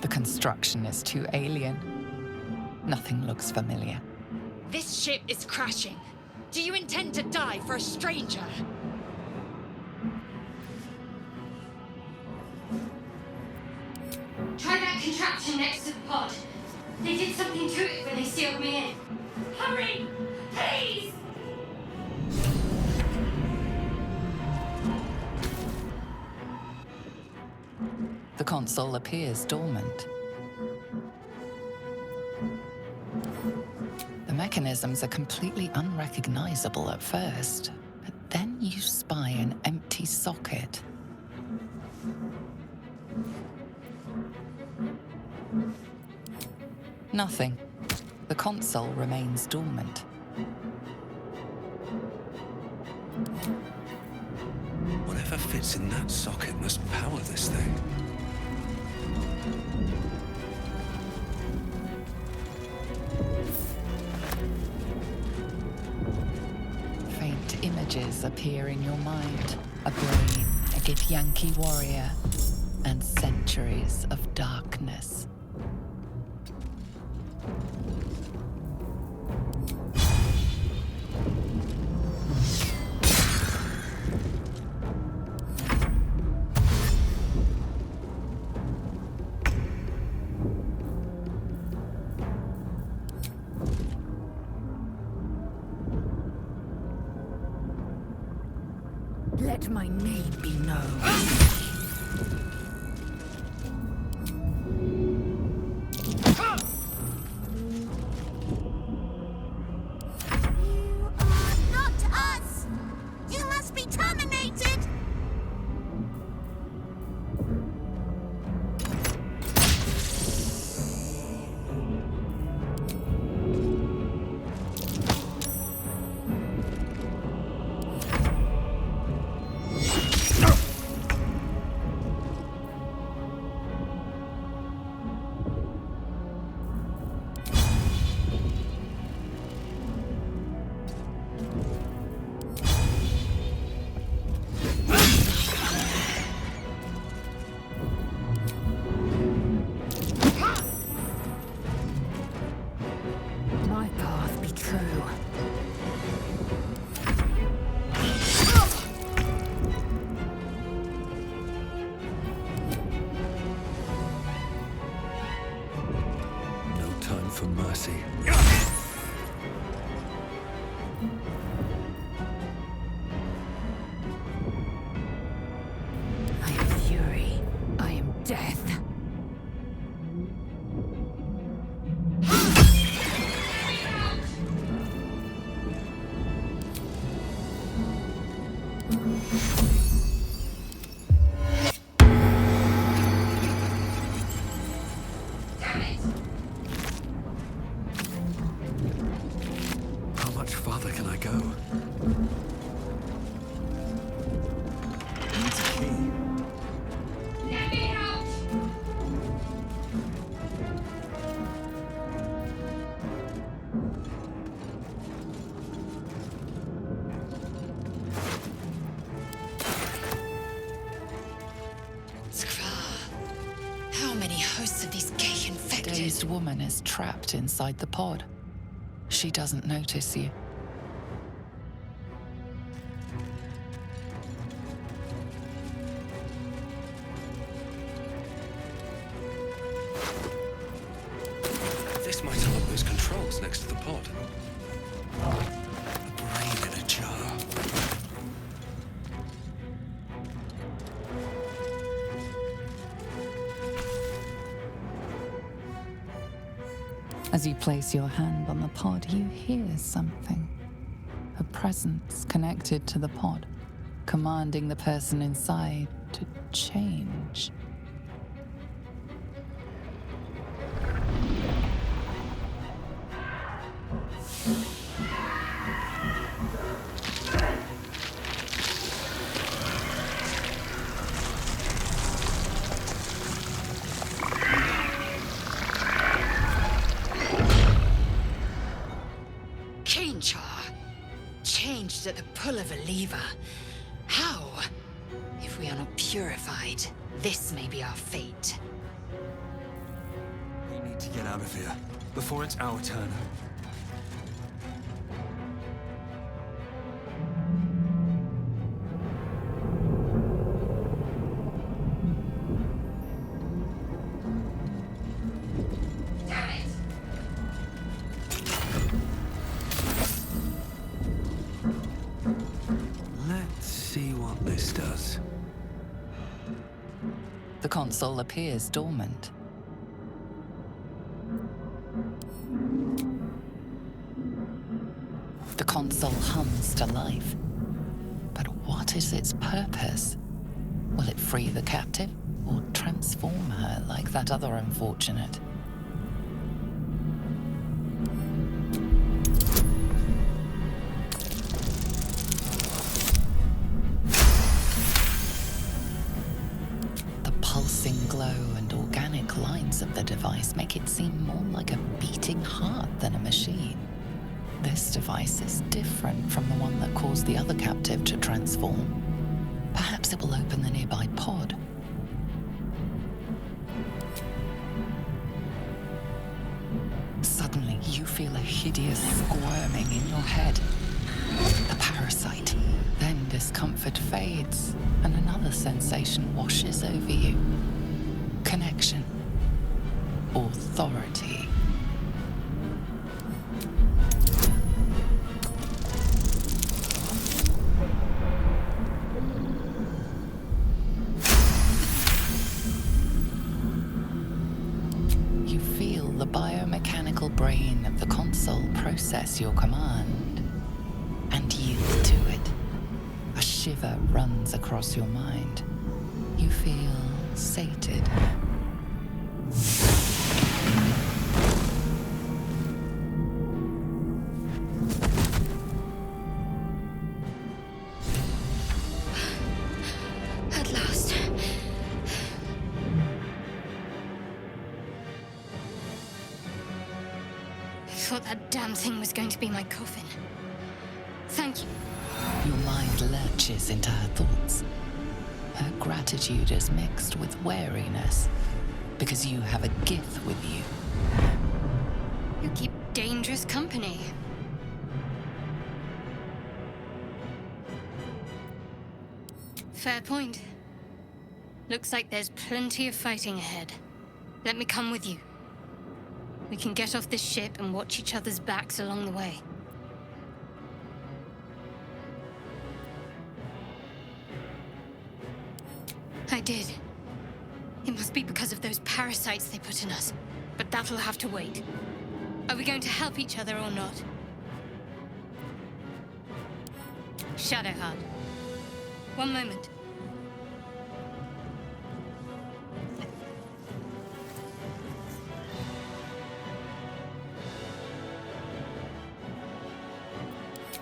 The construction is too alien. Nothing looks familiar. This ship is crashing. Do you intend to die for a stranger? Try that contraption next to the pod. They did something to it when they sealed me in. Hurry! Please! The console appears dormant. The mechanisms are completely unrecognizable at first, but then you spy an empty socket. Nothing. The console remains dormant. Whatever fits in that socket must power this thing. Faint images appear in your mind. A brain, a Githyanki warrior, and centuries of darkness. Let my name be known. My path be true. No time for mercy. I am fury. I am death. How much farther can I go? Needs a key. Let me out! How many hosts of these gay infected? Dazed woman is trapped inside the pod. She doesn't notice you. This might unlock those controls next to the pod. A brain in a jar. As you place your hand on the pod, you hear something. A presence connected to the pod, commanding the person inside to change. Changed at the pull of a lever. How? If we we are not purified, this may be our fate. We need to get out of here before it's our turn. Damn it! Let's see what this does. The console appears dormant. The console hums to life. But what is its purpose? Will it free the captive or transform her like that other unfortunate? The pulsing glow and organic lines of the device make it seem more like a beating heart than a machine. This device is different from the one that caused the other captive to transform. Perhaps it will open the nearby pod. Suddenly, you feel a hideous squirming in your head. The parasite. Then discomfort fades, and another sensation washes over you. Connection. Authority. You feel the biomechanical brain of the console process your command and yield to it. A shiver runs across your mind. You feel sated. At last. I thought that damn thing was going to be my coffin. Thank you. Your mind lurches into her thoughts. Her gratitude is mixed with wariness, because you have a gift with you. You keep dangerous company. Fair point. Looks like there's plenty of fighting ahead. Let me come with you. We can get off this ship and watch each other's backs along the way. I did. It must be because of those parasites they put in us. But that'll have to wait. Are we going to help each other or not? Shadowheart. One moment.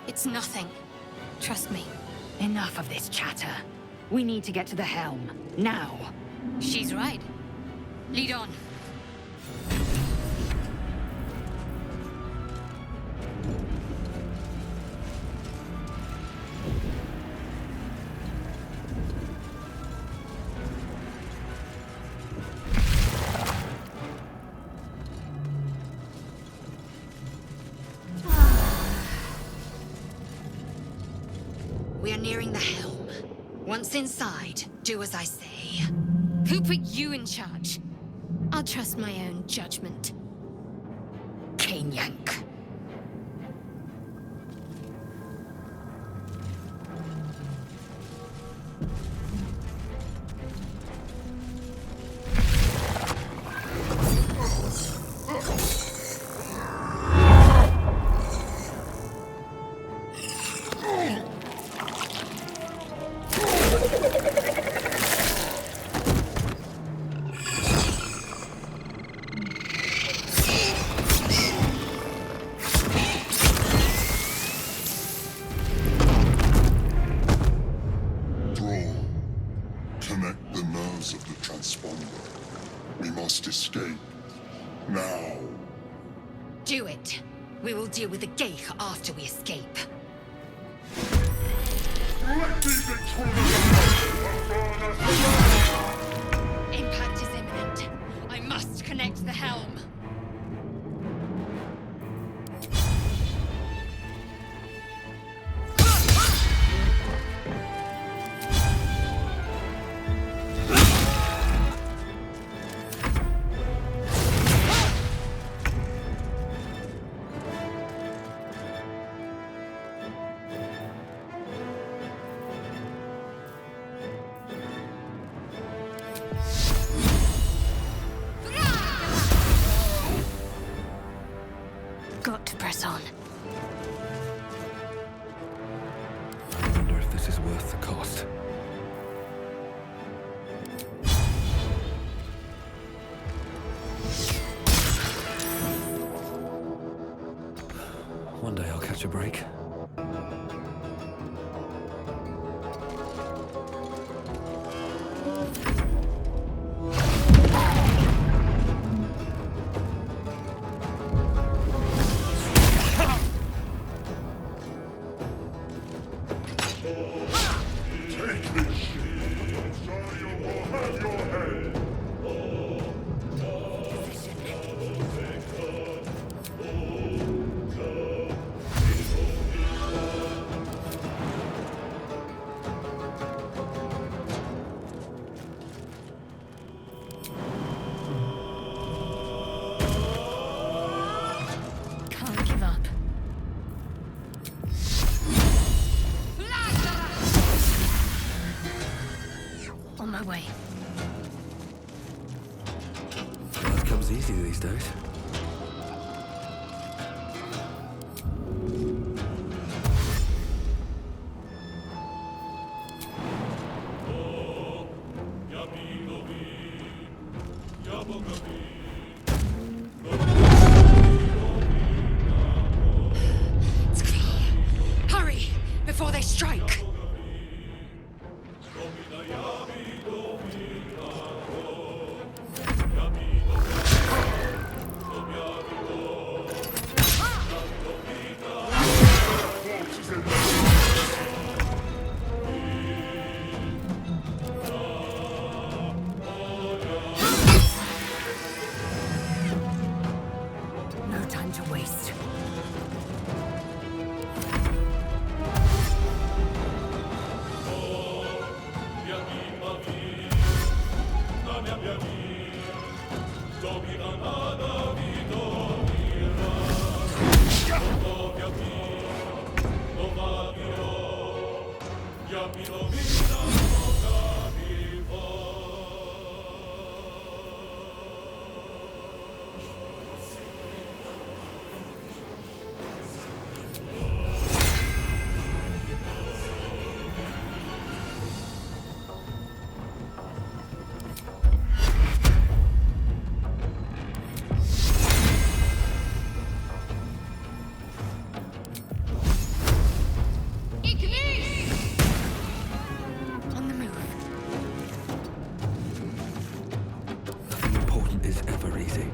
It's nothing. Trust me. Enough of this chatter. We need to get to the helm. Now. She's right. Lead on. We are nearing the helm. Once inside, do as I say. Who put you in charge? I'll trust my own judgment. Cane yank. Connect the nerves of the transponder. We must escape. Now. Do it. We will deal with the Geich after we escape. Let me victorious! Impact is imminent. I must connect the helm. Got to press on. I wonder if this is worth the cost. One day I'll catch a break. Can't give up. On my way. Life comes easy these days. It's clear. Hurry, before they strike. No time to waste. On the move. Nothing important is ever easy.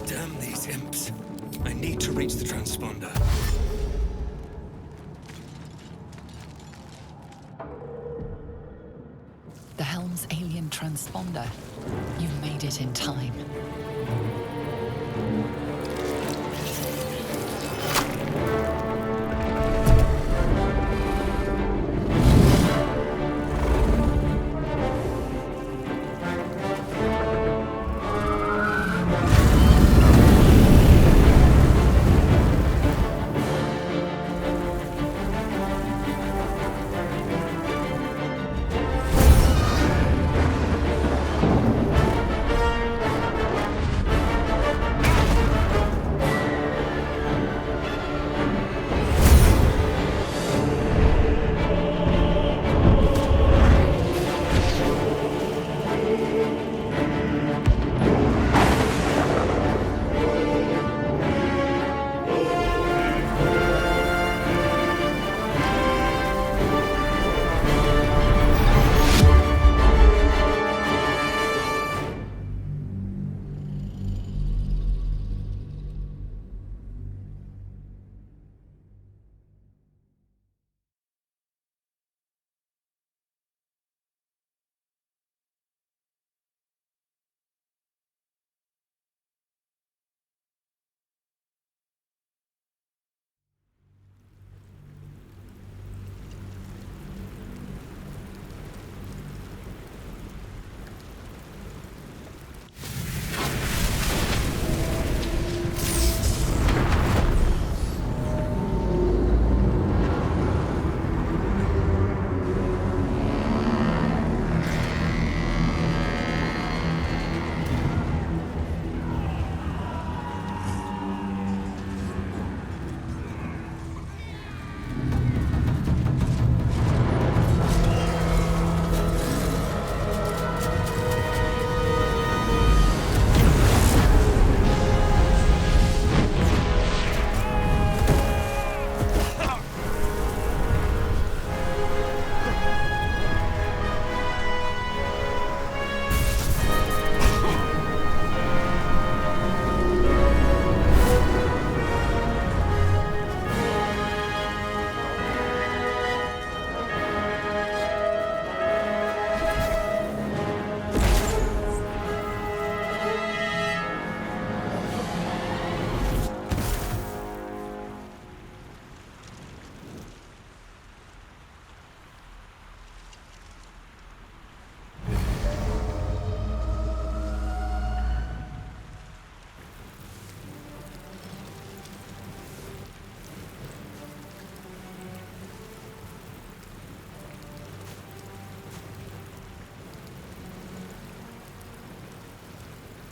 Damn these imps. I need to reach the transponder. The helm's alien transponder. You've made it in time.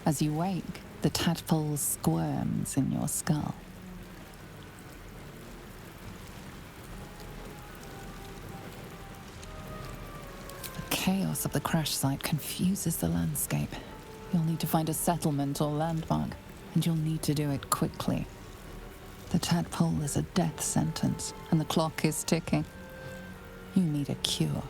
As you wake, the tadpole squirms in your skull. The chaos of the crash site confuses the landscape. You'll need to find a settlement or landmark, and you'll need to do it quickly. The tadpole is a death sentence, and the clock is ticking. You need a cure.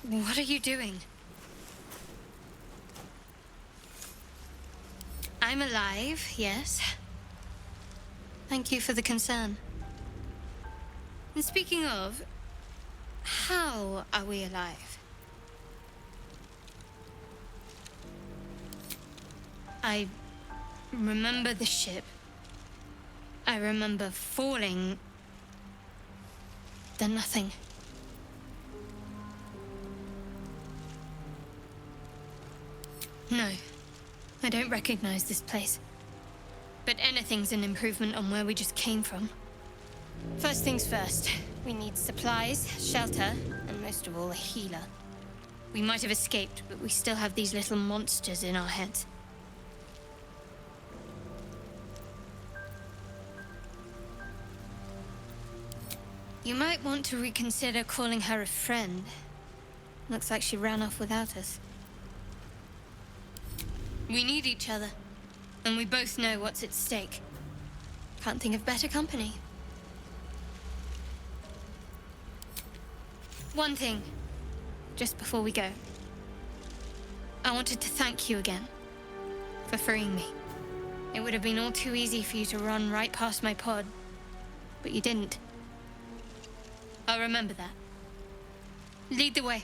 What are you doing? I'm alive, yes. Thank you for the concern. And speaking of, How are we alive? I remember the ship. I remember falling. Then nothing. No, I don't recognize this place. But anything's an improvement on where we just came from. First things first, we need supplies, shelter, and most of all, a healer. We might have escaped, but we still have these little monsters in our heads. You might want to reconsider calling her a friend. Looks like she ran off without us. We need each other, and we both know what's at stake. Can't think of better company. One thing, just before we go. I wanted to thank you again for freeing me. It would have been all too easy for you to run right past my pod, but you didn't. I'll remember that. Lead the way.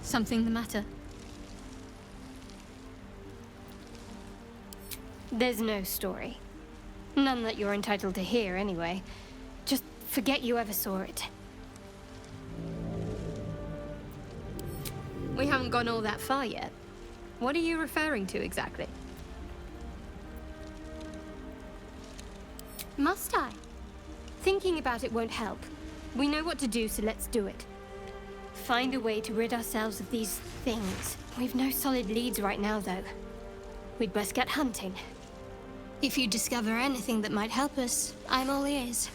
Something the matter? There's no story. None that you're entitled to hear, anyway. Just forget you ever saw it. We haven't gone all that far yet. What are you referring to exactly? Must I? Thinking about it won't help. We know what to do, so let's do it. Find a way to rid ourselves of these things. We've no solid leads right now, though. We'd best get hunting. If you discover anything that might help us, I'm all ears.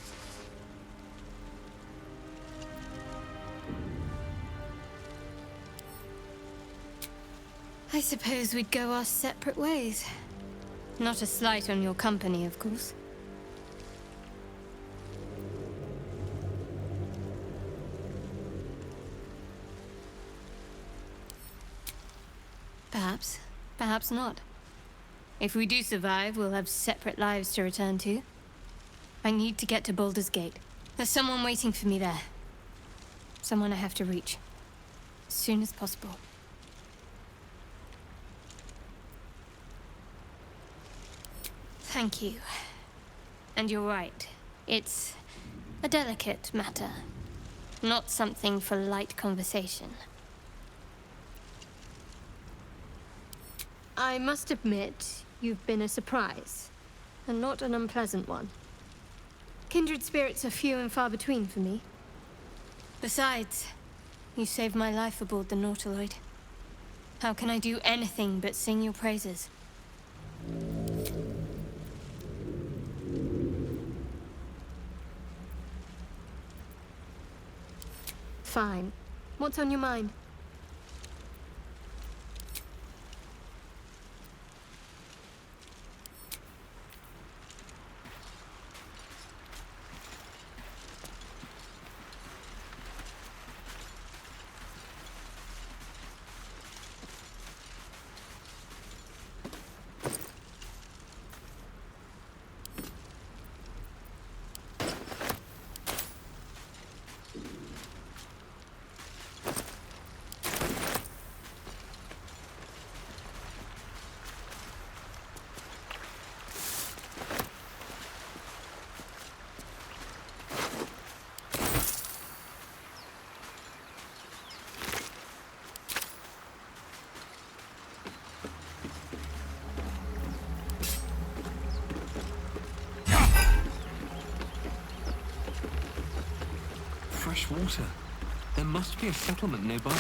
I suppose we'd go our separate ways. Not a slight on your company, of course. Perhaps. Perhaps not. If we do survive, we'll have separate lives to return to. I need to get to Baldur's Gate. There's someone waiting for me there. Someone I have to reach. As soon as possible. Thank you. And you're right. It's a delicate matter. Not something for light conversation. I must admit, you've been a surprise, and not an unpleasant one. Kindred spirits are few and far between for me. Besides, you saved my life aboard the Nautiloid. How can I do anything but sing your praises? Fine. What's on your mind? Fresh water. There must be a settlement nearby.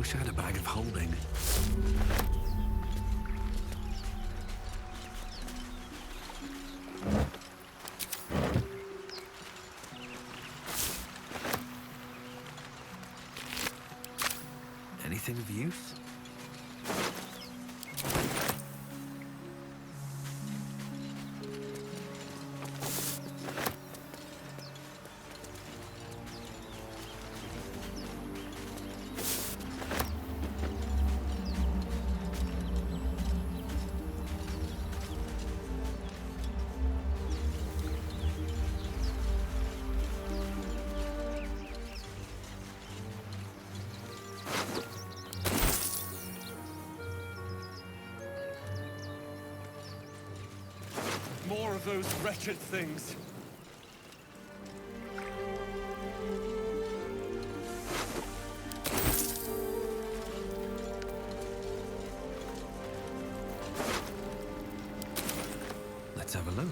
Wish I had a bag of holding. Anything of use? More of those wretched things. Let's have a look.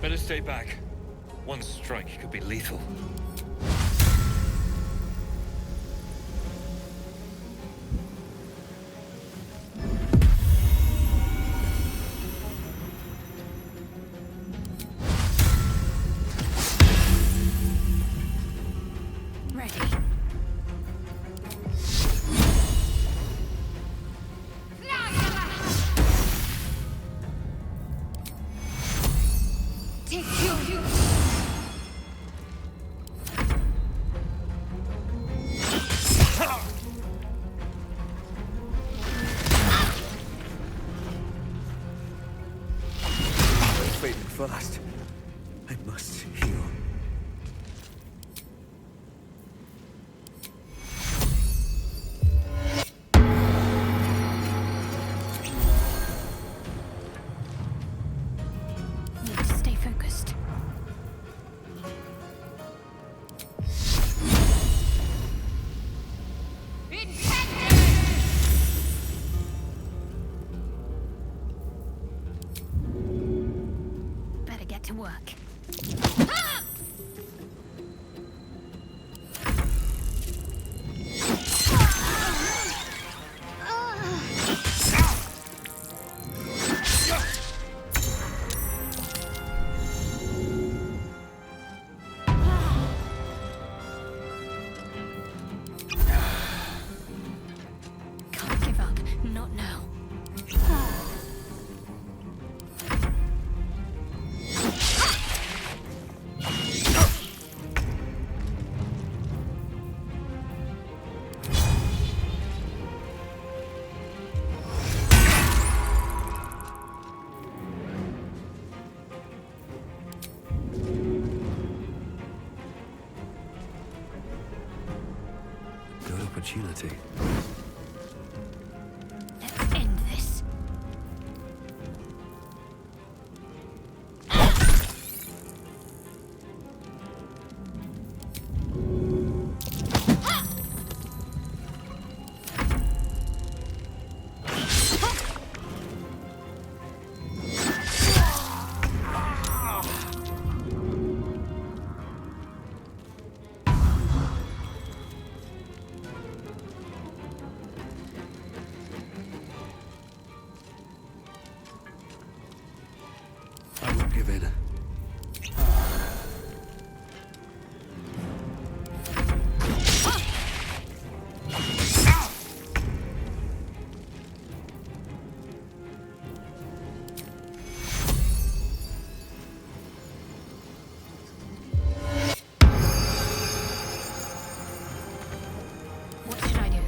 Better stay back. One strike could be lethal. Ready. Fading fast. I must heal. Need to stay focused. Better get to work. Can't give up. Not now. Good opportunity. Let's end this. I won't give in. What should I do?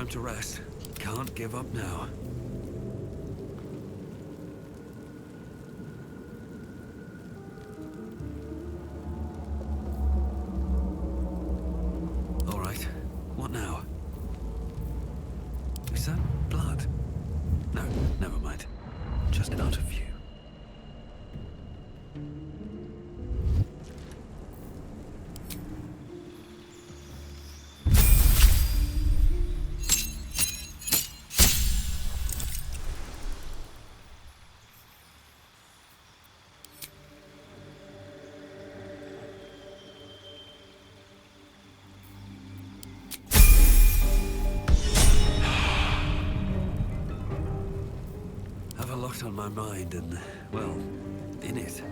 to rest. Can't give up now. All right. What now? Is that blood? No, never mind. Just out of view. Have a lot on my mind and, well, in it.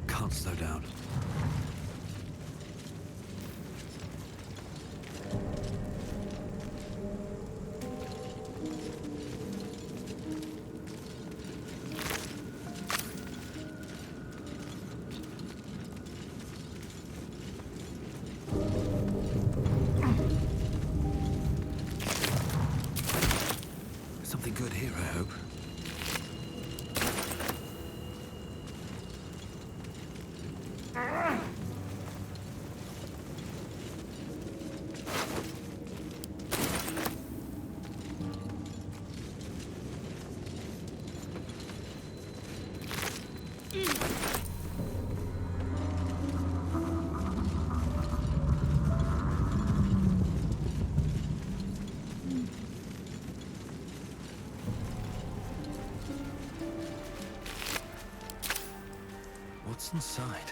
Can't slow down. Something good here, I hope. What's inside?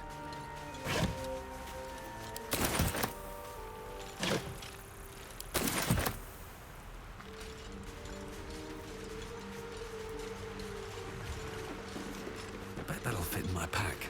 I bet that'll fit in my pack.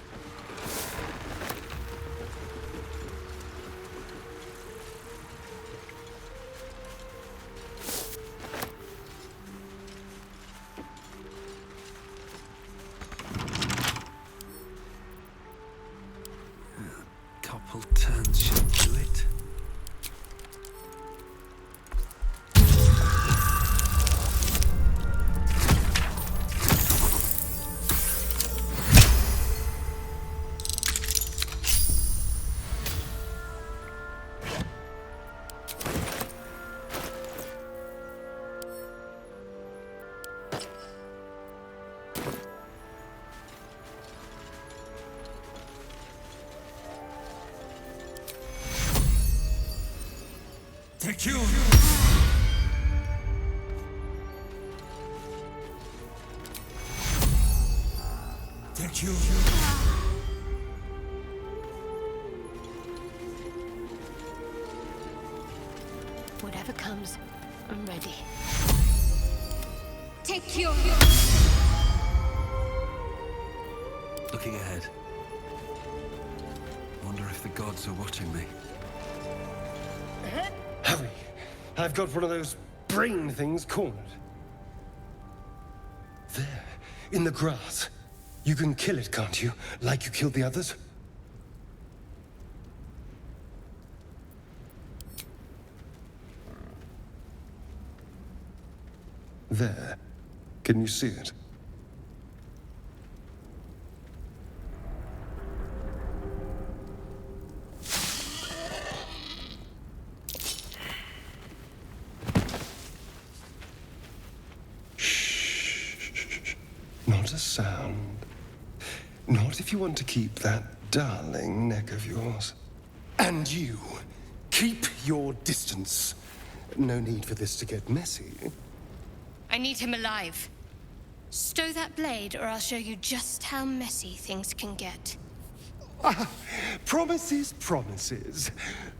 Couple turns should do it. Take you! Take you! Whatever comes, I'm ready. Take you! Looking ahead. Wonder if the gods are watching me. Hurry! I've got one of those brain things cornered. There, in the grass. You can kill it, can't you? Like you killed the others? There. Can you see it? Not a sound. Not if you want to keep that darling neck of yours. And you, keep your distance. No need for this to get messy. I need him alive. Stow that blade, or I'll show you just how messy things can get. Promises, promises.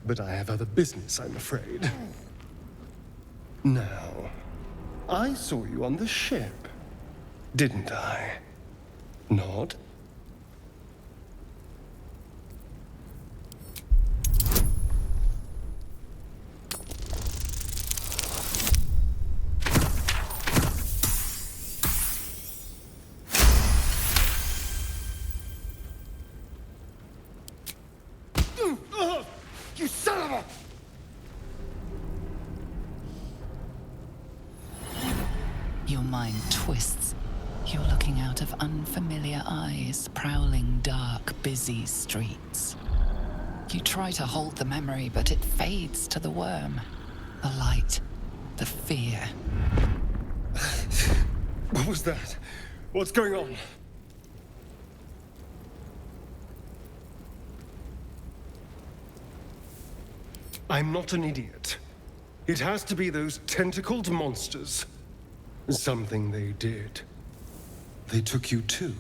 But I have other business, I'm afraid. Now, I saw you on the ship, didn't I? Nod? Your mind twists. You're looking out of unfamiliar eyes, prowling dark, busy streets. You try to hold the memory, but it fades to the worm. The light, the fear. What was that? What's going on? I'm not an idiot. It has to be those tentacled monsters. Something they did. They took you too.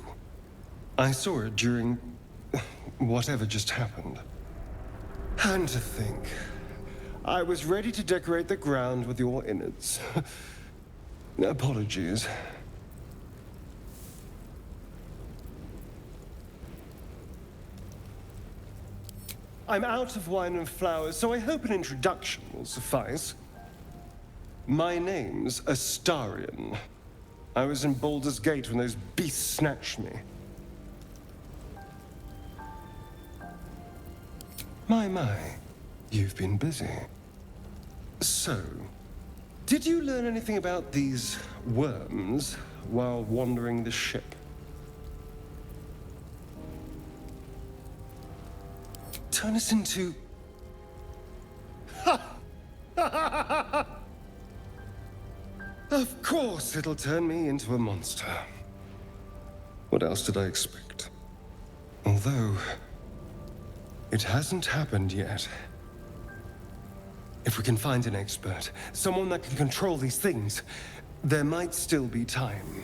I saw it during whatever just happened. And to think, I was ready to decorate the ground with your innards. Apologies. I'm out of wine and flowers, so I hope an introduction will suffice. My name's Astarion. I was in Baldur's Gate when those beasts snatched me. My, you've been busy. So, did you learn anything about these worms while wandering the ship? Turn us into... Of course it'll turn me into a monster. What else did I expect? Although, it hasn't happened yet. If we can find an expert, someone that can control these things, there might still be time.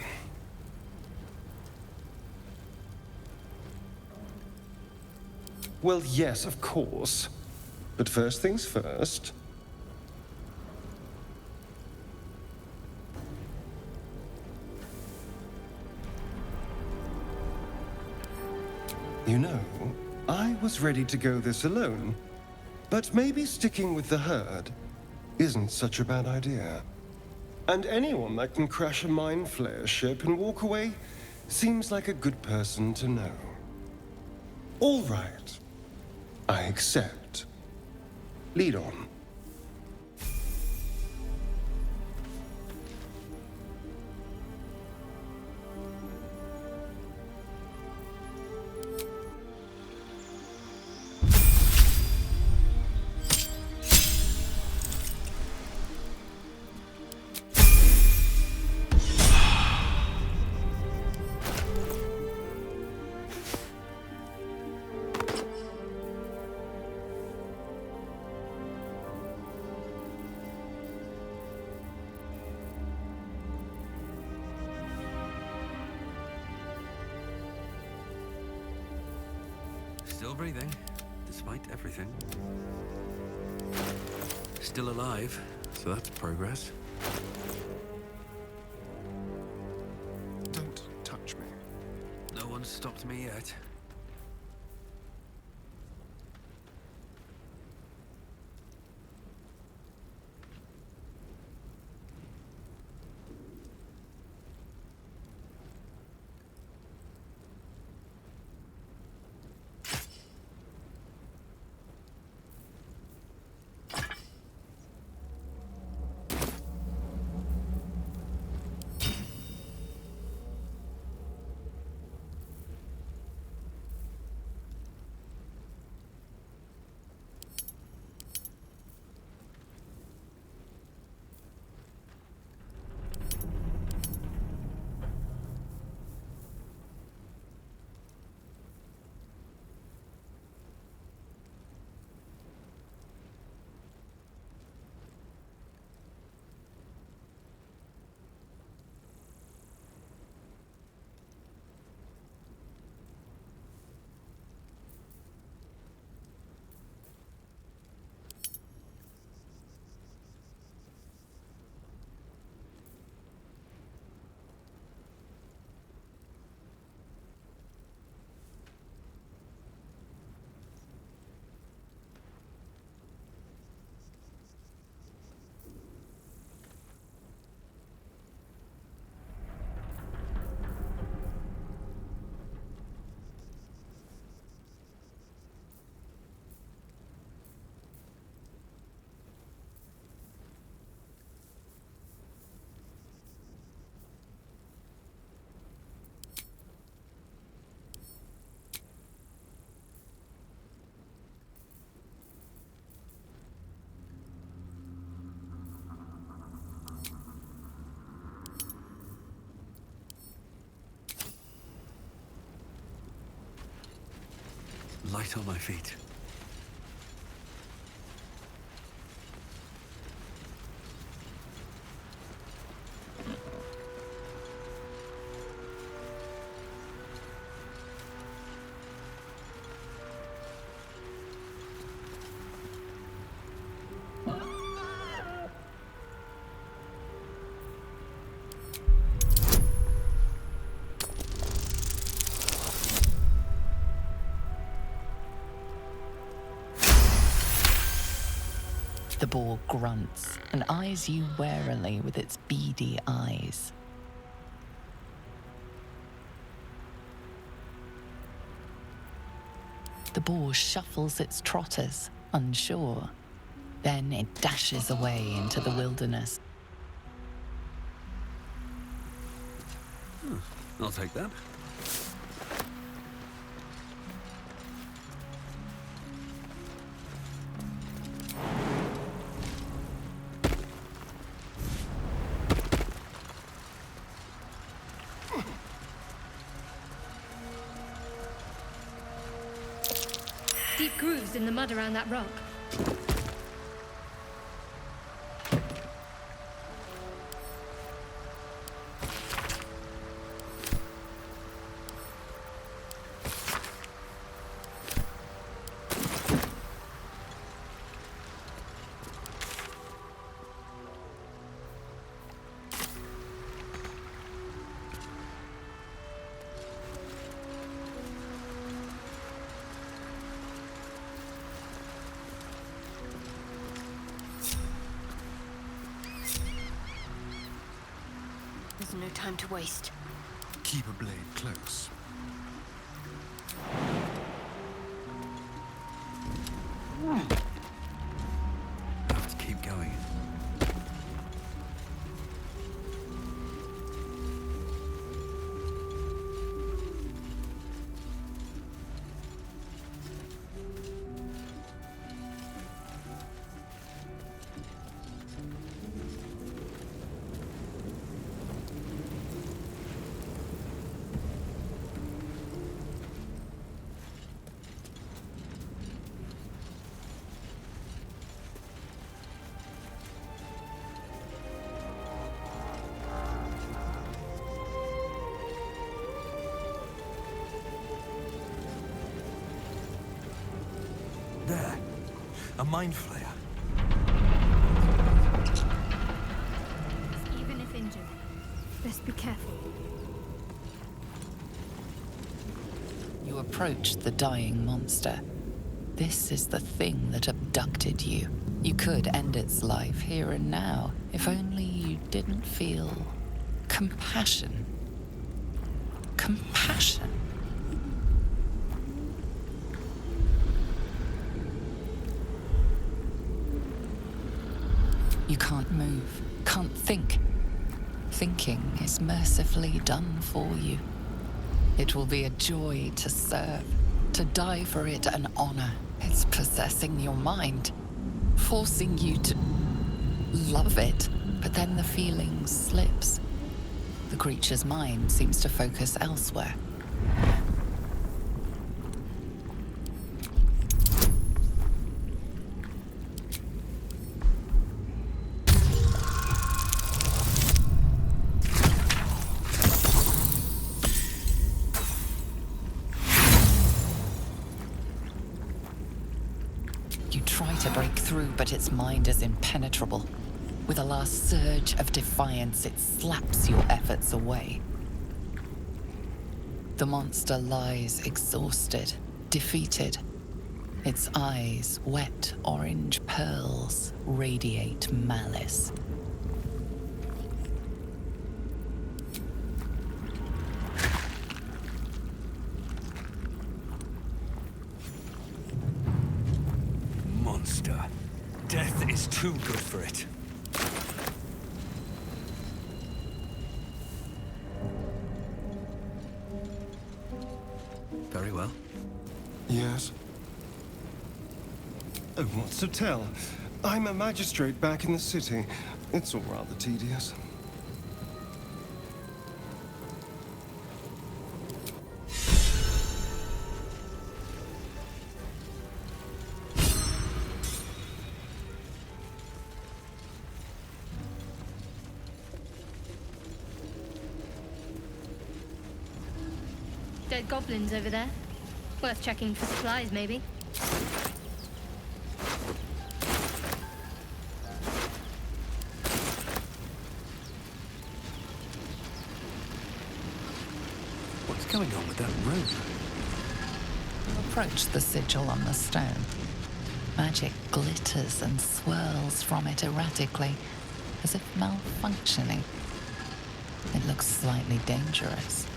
Well, yes, of course. But first things first. You know, I was ready to go this alone, but maybe sticking with the herd isn't such a bad idea. And anyone that can crash a mind flare ship and walk away seems like a good person to know. All right, I accept. Lead on. Still breathing, despite everything. Still alive, so that's progress. Don't touch me. No one's stopped me yet. light on my feet. The boar grunts and eyes you warily with its beady eyes. The boar shuffles its trotters, unsure. Then it dashes away into the wilderness. I'll take that. Deep grooves in the mud around that rock. There's no time to waste. Keep a blade close. Have to keep going. There. A mind flayer. Even if injured, best be careful. You approach the dying monster. This is the thing that abducted you. You could end its life here and now, if only you didn't feel compassion. Compassion. You can't move, can't think. Thinking is mercifully done for you. It will be a joy to serve, to die for it an honor. It's possessing your mind, forcing you to love it, but then the feeling slips. The creature's mind seems to focus elsewhere. You try to break through, but its mind is impenetrable. With a last surge of defiance, it slaps your efforts away. The monster lies exhausted, defeated. Its eyes, wet orange pearls, radiate malice. Monster. Death is too good for it. Very well. Yes? Oh, what's to tell? I'm a magistrate back in the city. It's all rather tedious. dead goblins over there. Worth checking for supplies, maybe. What's going on with that rope? Approach the sigil on the stone. Magic glitters and swirls from it erratically, as if malfunctioning. It looks slightly dangerous.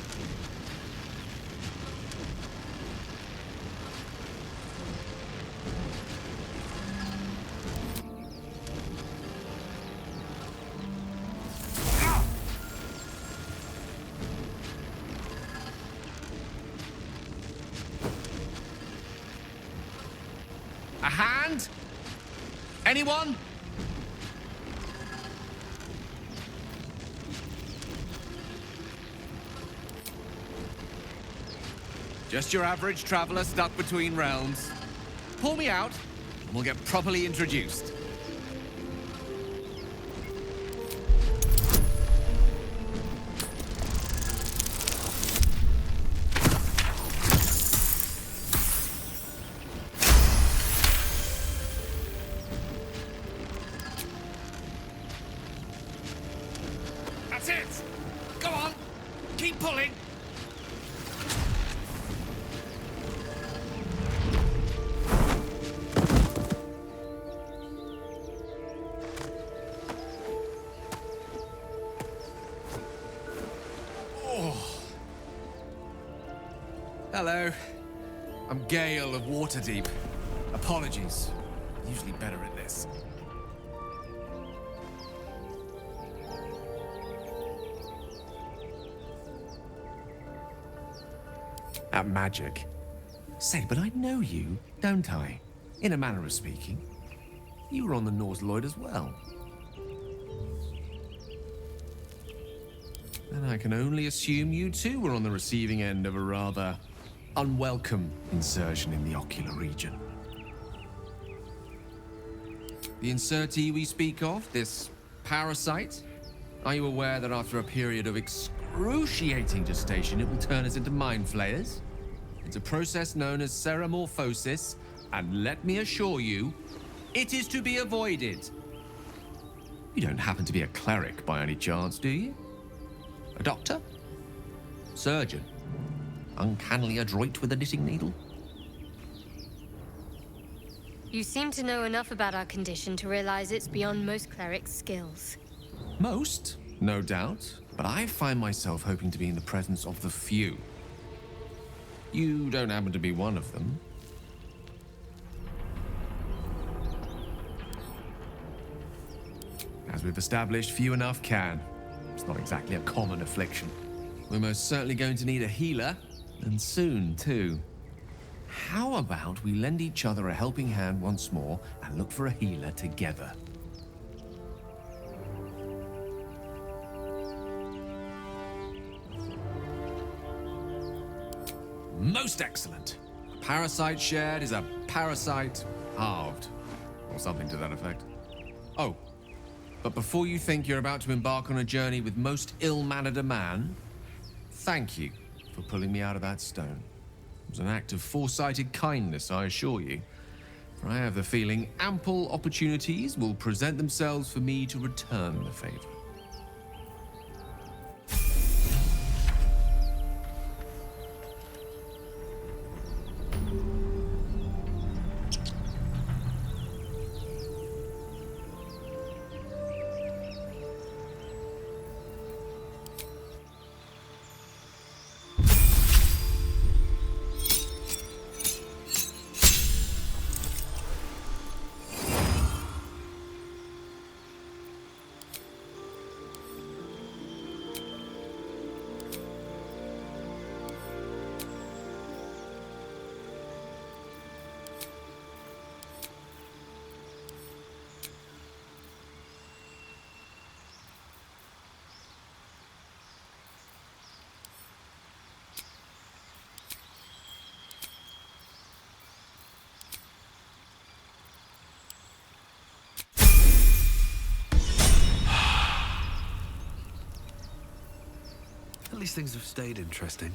A hand? Anyone? Just your average traveler stuck between realms. Pull me out, and we'll get properly introduced. That's it! Go on! Keep pulling! Hello. I'm Gale of Waterdeep. Apologies. Usually better at this. At magic. Say, but I know you, don't I? In a manner of speaking. You were on the Norse Lloyd as well. And I can only assume you too were on the receiving end of a rather unwelcome insertion in the ocular region. The insertee we speak of, this parasite, are you aware that after a period of excruciating gestation, it will turn us into mind flayers? It's a process known as ceremorphosis, and let me assure you, it is to be avoided. You don't happen to be a cleric by any chance, do you? A doctor? Surgeon? Uncannily adroit with a knitting needle? You seem to know enough about our condition to realize it's beyond most clerics' skills. Most, no doubt, but I find myself hoping to be in the presence of the few. You don't happen to be one of them. As we've established, few enough can. It's not exactly a common affliction. We're most certainly going to need a healer, and soon, too. How about we lend each other a helping hand once more and look for a healer together? Most excellent. A parasite shared is a parasite halved, or something to that effect. Oh, but before you think you're about to embark on a journey with most ill-mannered a man, thank you for pulling me out of that stone. It was an act of foresighted kindness, I assure you. For I have the feeling ample opportunities will present themselves for me to return the favor. At least things have stayed interesting.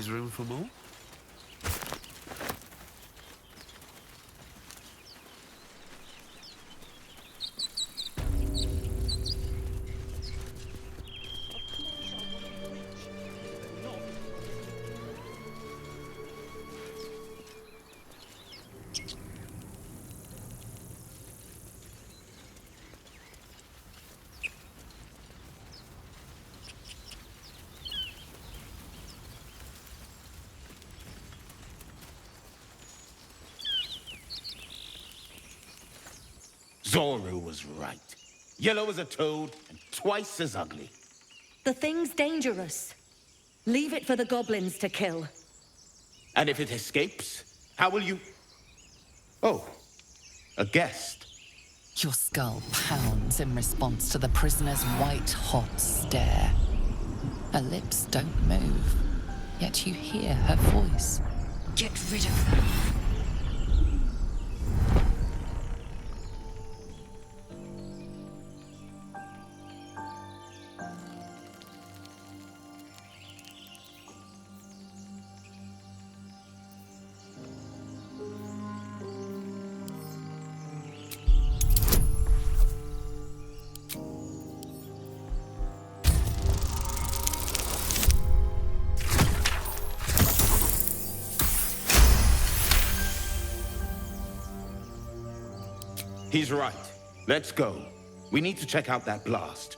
always room for more. Zoru was right. Yellow as a toad and twice as ugly. The thing's dangerous. Leave it for the goblins to kill. And if it escapes, how will you... Oh, a guest. Your skull pounds in response to the prisoner's white-hot stare. Her lips don't move, yet you hear her voice. Get rid of them. He's right. Let's go. We need to check out that blast.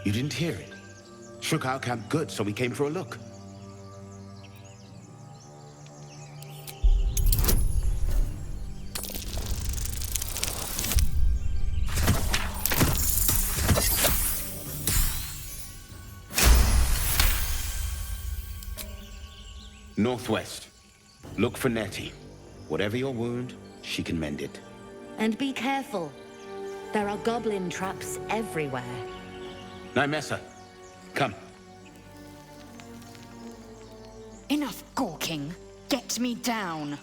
You didn't hear it? Shook our camp good, so we came for a look. Northwest. Look for Nettie. Whatever your wound, she can mend it. And be careful. There are goblin traps everywhere. Nymessa, come. Enough gawking. Get me down.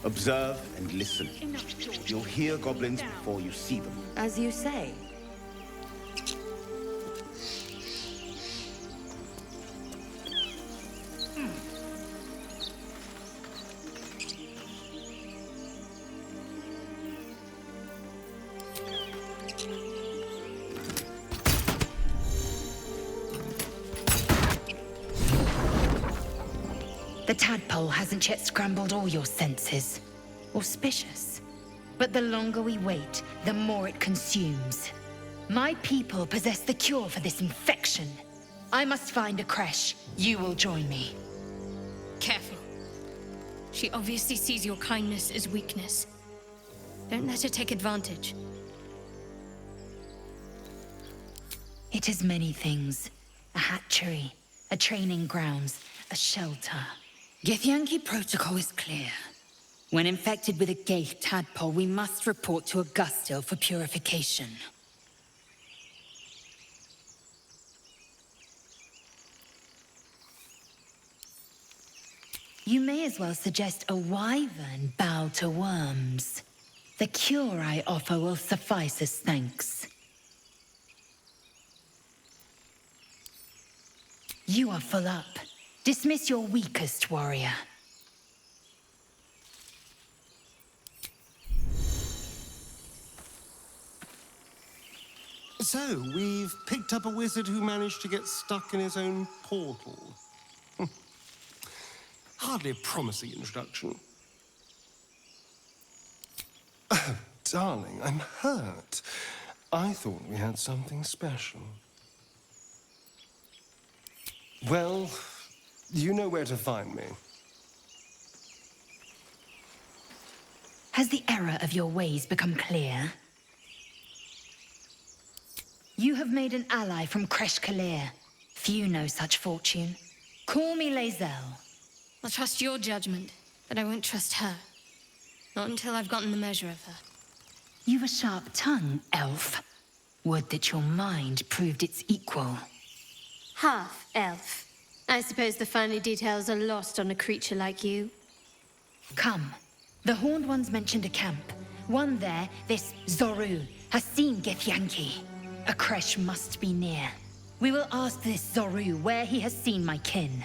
Observe and listen. You'll hear goblins before you see them. As you say. The tadpole hasn't yet scrambled all your senses. Auspicious. But the longer we wait, the more it consumes. My people possess the cure for this infection. I must find a creche. You will join me. Careful. She obviously sees your kindness as weakness. Don't let her take advantage. It is many things. A hatchery, a training grounds, a shelter. Githyanki protocol is clear. When infected with a Gaith tadpole, we must report to Augustil for purification. You may as well suggest a wyvern bow to worms. The cure I offer will suffice as thanks. You are full up. Dismiss your weakest warrior. So, we've picked up a wizard who managed to get stuck in his own portal. Hardly a promising introduction. Oh, darling, I'm hurt. I thought we had something special. Well, you know where to find me. Has the error of your ways become clear? You have made an ally from Kresh Kalir. Few know such fortune. Call me Lae'zel. I'll trust your judgment, but I won't trust her. Not until I've gotten the measure of her. You've a sharp tongue, elf. Would that your mind proved its equal. Half elf. I suppose the finer details are lost on a creature like you. Come. The Horned Ones mentioned a camp. One there, this Zoru, has seen Githyanki. A creche must be near. We will ask this Zoru where he has seen my kin.